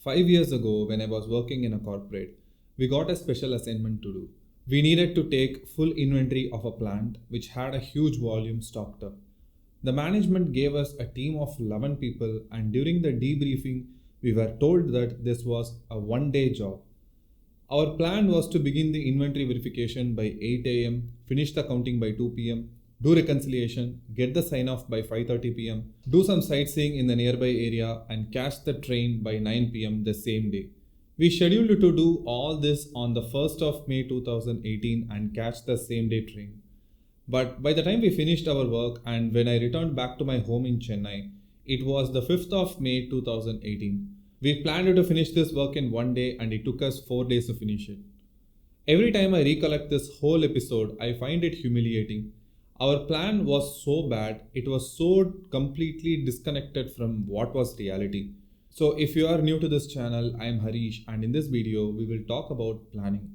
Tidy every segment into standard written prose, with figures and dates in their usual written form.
5 years ago, when I was working in a corporate, we got a special assignment to do. We needed to take full inventory of a plant which had a huge volume stocked up. The management gave us a team of 11 people, and during the debriefing, we were told that this was a 1 day job. Our plan was to begin the inventory verification by 8 am, finish the counting by 2 pm, do reconciliation, get the sign off by 5:30 pm, do some sightseeing in the nearby area, and catch the train by 9 pm the same day. We scheduled to do all this on the 1st of May 2018 and catch the same day train. But by the time we finished our work and when I returned back to my home in Chennai, it was the 5th of May 2018. We planned to finish this work in 1 day and it took us 4 days to finish it. Every time I recollect this whole episode, I find it humiliating. Our plan was so bad, it was so completely disconnected from what was reality. So if you are new to this channel, I am Hareesh, and in this video, we will talk about planning.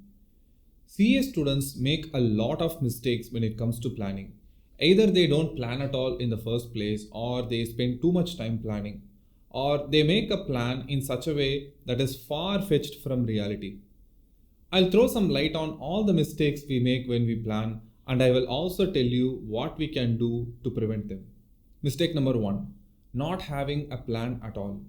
CA students make a lot of mistakes when it comes to planning. Either they don't plan at all in the first place, or they spend too much time planning, or they make a plan in such a way that is far-fetched from reality. I'll throw some light on all the mistakes we make when we plan, and I will also tell you what we can do to prevent them. Mistake number 1. Not having a plan at all.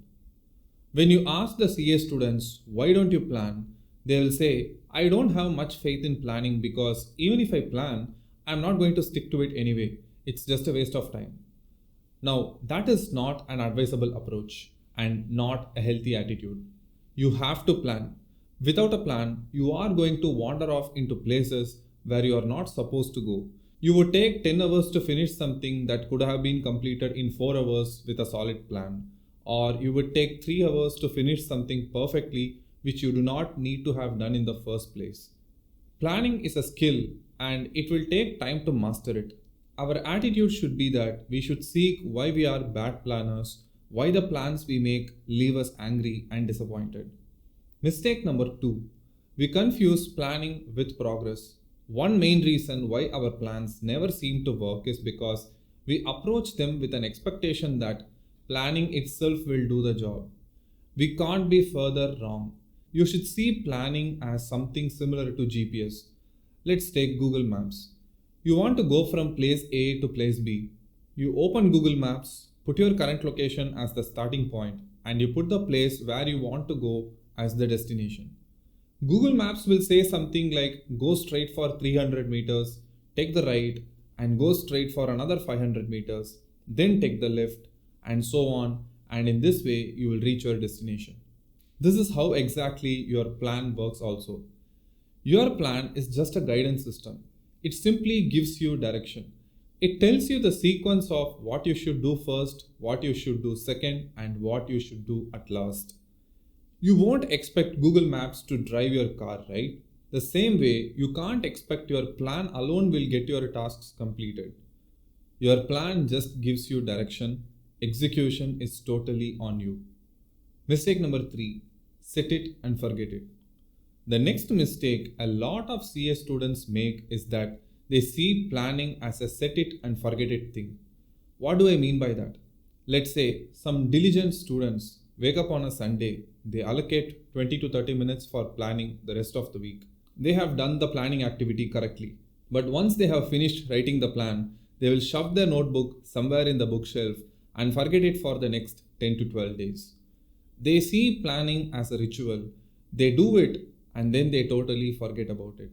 When you ask the CA students, why don't you plan? They will say, I don't have much faith in planning because even if I plan, I'm not going to stick to it anyway. It's just a waste of time. Now, that is not an advisable approach and not a healthy attitude. You have to plan. Without a plan, you are going to wander off into places where you are not supposed to go. You would take 10 hours to finish something that could have been completed in 4 hours with a solid plan. Or you would take 3 hours to finish something perfectly which you do not need to have done in the first place. Planning is a skill and it will take time to master it. Our attitude should be that we should seek why we are bad planners, why the plans we make leave us angry and disappointed. Mistake number 2. We confuse planning with progress. One main reason why our plans never seem to work is because we approach them with an expectation that planning itself will do the job. We can't be further wrong. You should see planning as something similar to GPS. Let's take Google Maps. You want to go from place A to place B. You open Google Maps, put your current location as the starting point, and you put the place where you want to go as the destination. Google Maps will say something like go straight for 300 meters, take the right, and go straight for another 500 meters, then take the left, and so on, and in this way you will reach your destination. This is how exactly your plan works also. Your plan is just a guidance system. It simply gives you direction. It tells you the sequence of what you should do first, what you should do second, and what you should do at last. You won't expect Google Maps to drive your car, right? The same way, you can't expect your plan alone will get your tasks completed. Your plan just gives you direction. Execution is totally on you. Mistake number 3. Set it and forget it. The next mistake a lot of CS students make is that they see planning as a set it and forget it thing. What do I mean by that? Let's say some diligent students wake up on a Sunday, they allocate 20 to 30 minutes for planning the rest of the week. They have done the planning activity correctly. But once they have finished writing the plan, they will shove their notebook somewhere in the bookshelf and forget it for the next 10 to 12 days. They see planning as a ritual. They do it and then they totally forget about it.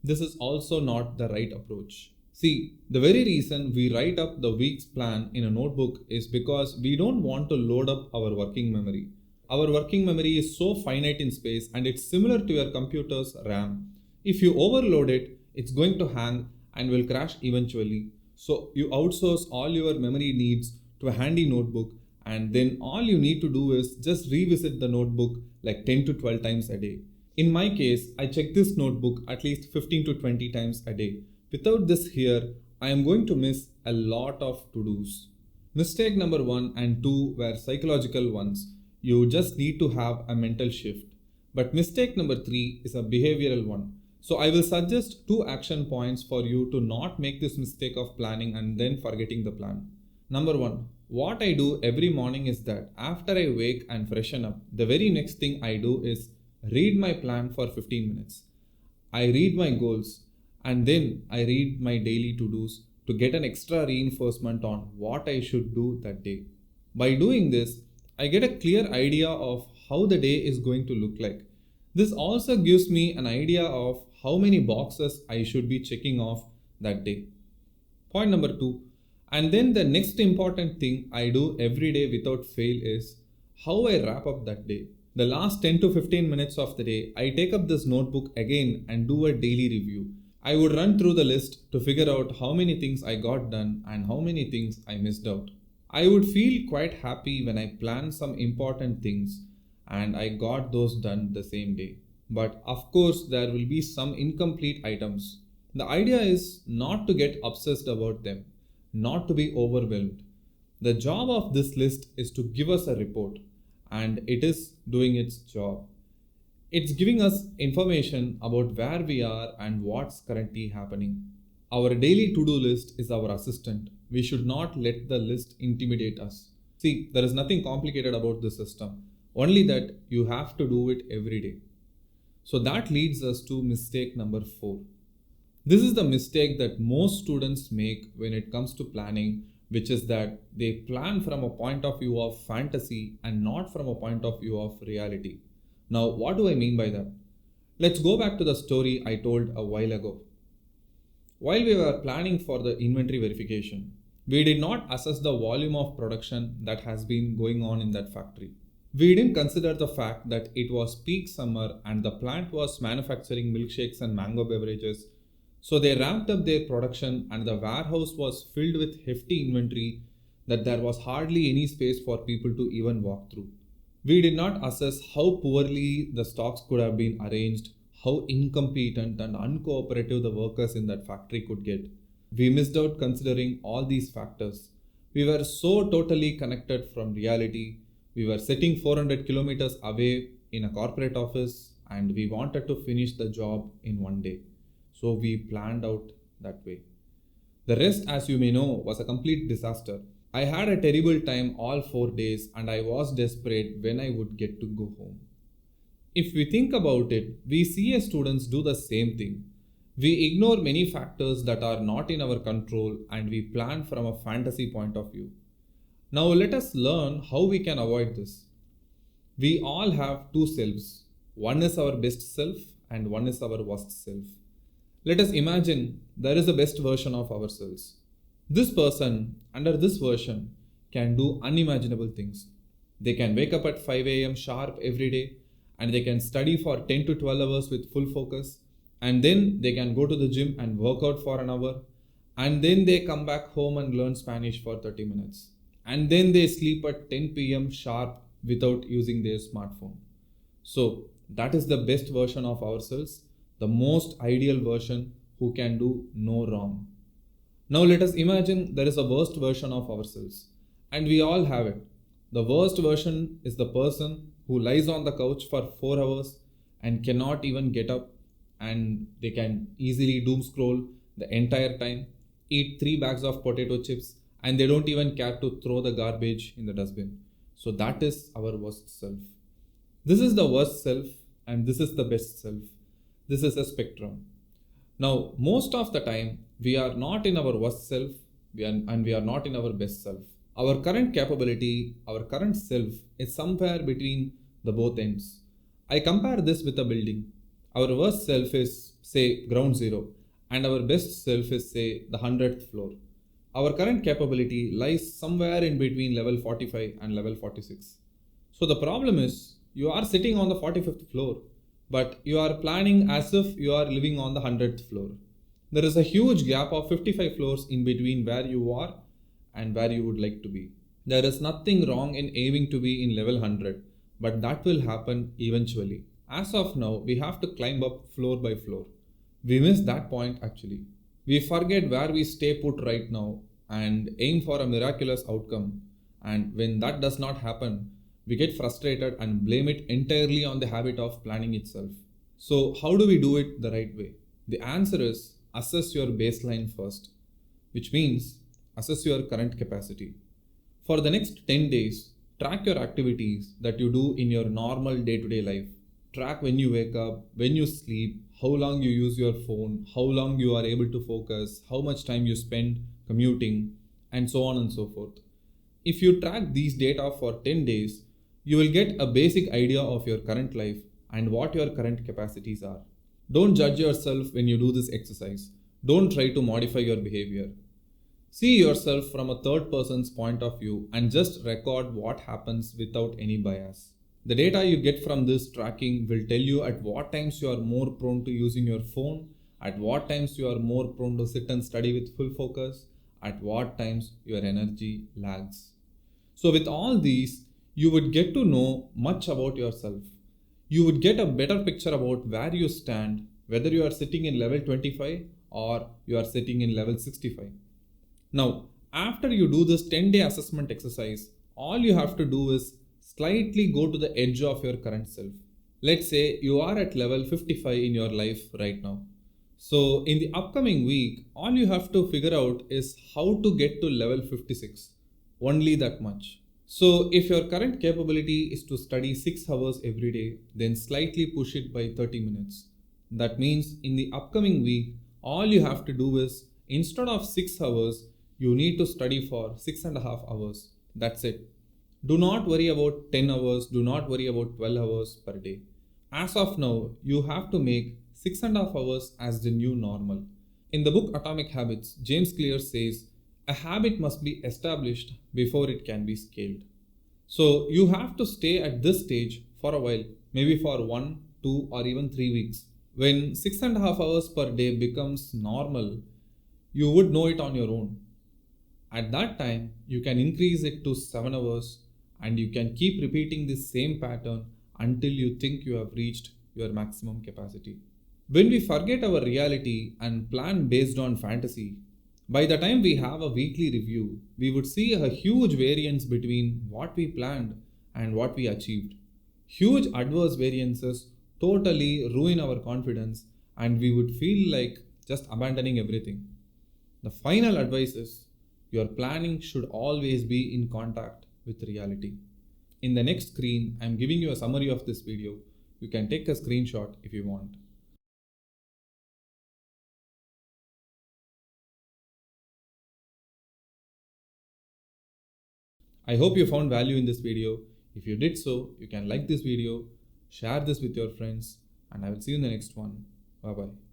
This is also not the right approach. See, the very reason we write up the week's plan in a notebook is because we don't want to load up our working memory. Our working memory is so finite in space and it's similar to your computer's RAM. If you overload it, it's going to hang and will crash eventually. So you outsource all your memory needs to a handy notebook, and then all you need to do is just revisit the notebook like 10 to 12 times a day. In my case, I check this notebook at least 15 to 20 times a day. Without this here, I am going to miss a lot of to-dos. Mistake number 1 and 2 were psychological ones. You just need to have a mental shift. But mistake number 3 is a behavioral one. So I will suggest 2 action points for you to not make this mistake of planning and then forgetting the plan. Number 1, What I do every morning is that after I wake and freshen up, the very next thing I do is read my plan for 15 minutes. I read my goals and then I read my daily to-dos to get an extra reinforcement on what I should do that day. By doing this, I get a clear idea of how the day is going to look like. This also gives me an idea of how many boxes I should be checking off that day. Point number two. And then the next important thing I do every day without fail is how I wrap up that day. The last 10 to 15 minutes of the day, I take up this notebook again and do a daily review. I would run through the list to figure out how many things I got done and how many things I missed out. I would feel quite happy when I planned some important things and I got those done the same day. But of course, there will be some incomplete items. The idea is not to get obsessed about them, not to be overwhelmed. The job of this list is to give us a report, and it is doing its job. It's giving us information about where we are and what's currently happening. Our daily to-do list is our assistant. We should not let the list intimidate us. See, there is nothing complicated about this system, only that you have to do it every day. So that leads us to mistake number 4. This is the mistake that most students make when it comes to planning, which is that they plan from a point of view of fantasy and not from a point of view of reality. Now, what do I mean by that? Let's go back to the story I told a while ago. While we were planning for the inventory verification, we did not assess the volume of production that has been going on in that factory. We didn't consider the fact that it was peak summer and the plant was manufacturing milkshakes and mango beverages. So they ramped up their production and the warehouse was filled with hefty inventory that there was hardly any space for people to even walk through. We did not assess how poorly the stocks could have been arranged, how incompetent and uncooperative the workers in that factory could get. We missed out considering all these factors. We were so totally connected from reality. We were sitting 400 kilometers away in a corporate office and we wanted to finish the job in one day. So we planned out that way. The rest, as you may know, was a complete disaster. I had a terrible time all 4 days and I was desperate when I would get to go home. If we think about it, we see as students do the same thing. We ignore many factors that are not in our control and we plan from a fantasy point of view. Now let us learn how we can avoid this. We all have two selves. One is our best self and one is our worst self. Let us imagine there is a best version of ourselves. This person under this version can do unimaginable things. They can wake up at 5 a.m. sharp every day and they can study for 10 to 12 hours with full focus, and then they can go to the gym and work out for an hour, and then they come back home and learn Spanish for 30 minutes, and then they sleep at 10 p.m. sharp without using their smartphone. So that is the best version of ourselves, the most ideal version who can do no wrong. Now let us imagine there is a worst version of ourselves, and we all have it. The worst version is the person who lies on the couch for 4 hours and cannot even get up, and they can easily doom scroll the entire time, eat 3 bags of potato chips, and they don't even care to throw the garbage in the dustbin. So that is our worst self. This is the worst self and this is the best self. This is a spectrum. Now, most of the time, we are not in our worst self and we are not in our best self. Our current capability, our current self is somewhere between the both ends. I compare this with a building. Our worst self is, say, ground zero, and our best self is, say, the 100th floor. Our current capability lies somewhere in between level 45 and level 46. So the problem is, you are sitting on the 45th floor, but you are planning as if you are living on the 100th floor. There is a huge gap of 55 floors in between where you are and where you would like to be. There is nothing wrong in aiming to be in level 100, but that will happen eventually. As of now, we have to climb up floor by floor. We miss that point actually. We forget where we stay put right now and aim for a miraculous outcome. And when that does not happen, we get frustrated and blame it entirely on the habit of planning itself. So how do we do it the right way? The answer is assess your baseline first, which means assess your current capacity. For the next 10 days, track your activities that you do in your normal day-to-day life. Track when you wake up, when you sleep, how long you use your phone, how long you are able to focus, how much time you spend commuting, and so on and so forth. If you track these data for 10 days, you will get a basic idea of your current life and what your current capacities are. Don't judge yourself when you do this exercise. Don't try to modify your behavior. See yourself from a third person's point of view and just record what happens without any bias. The data you get from this tracking will tell you at what times you are more prone to using your phone, at what times you are more prone to sit and study with full focus, at what times your energy lags. So, with all these, you would get to know much about yourself. You would get a better picture about where you stand, whether you are sitting in level 25 or you are sitting in level 65. Now, after you do this 10-day assessment exercise, all you have to do is slightly go to the edge of your current self. Let's say you are at level 55 in your life right now. So, in the upcoming week, all you have to figure out is how to get to level 56. Only that much. So, if your current capability is to study 6 hours every day, then slightly push it by 30 minutes. That means in the upcoming week, all you have to do is instead of 6 hours, you need to study for 6.5 hours. That's it. Do not worry about 10 hours, do not worry about 12 hours per day. As of now, you have to make 6.5 hours as the new normal. In the book Atomic Habits, James Clear says, a habit must be established before it can be scaled. So you have to stay at this stage for a while, maybe for 1, 2 or even 3 weeks. When 6.5 hours per day becomes normal, you would know it on your own. At that time, you can increase it to 7 hours and you can keep repeating this same pattern until you think you have reached your maximum capacity. When we forget our reality and plan based on fantasy, by the time we have a weekly review, we would see a huge variance between what we planned and what we achieved. Huge adverse variances totally ruin our confidence and we would feel like just abandoning everything. The final advice is your planning should always be in contact with reality. In the next screen, I am giving you a summary of this video. You can take a screenshot if you want. I hope you found value in this video. If you did so, you can like this video, share this with your friends, and I will see you in the next one. Bye bye.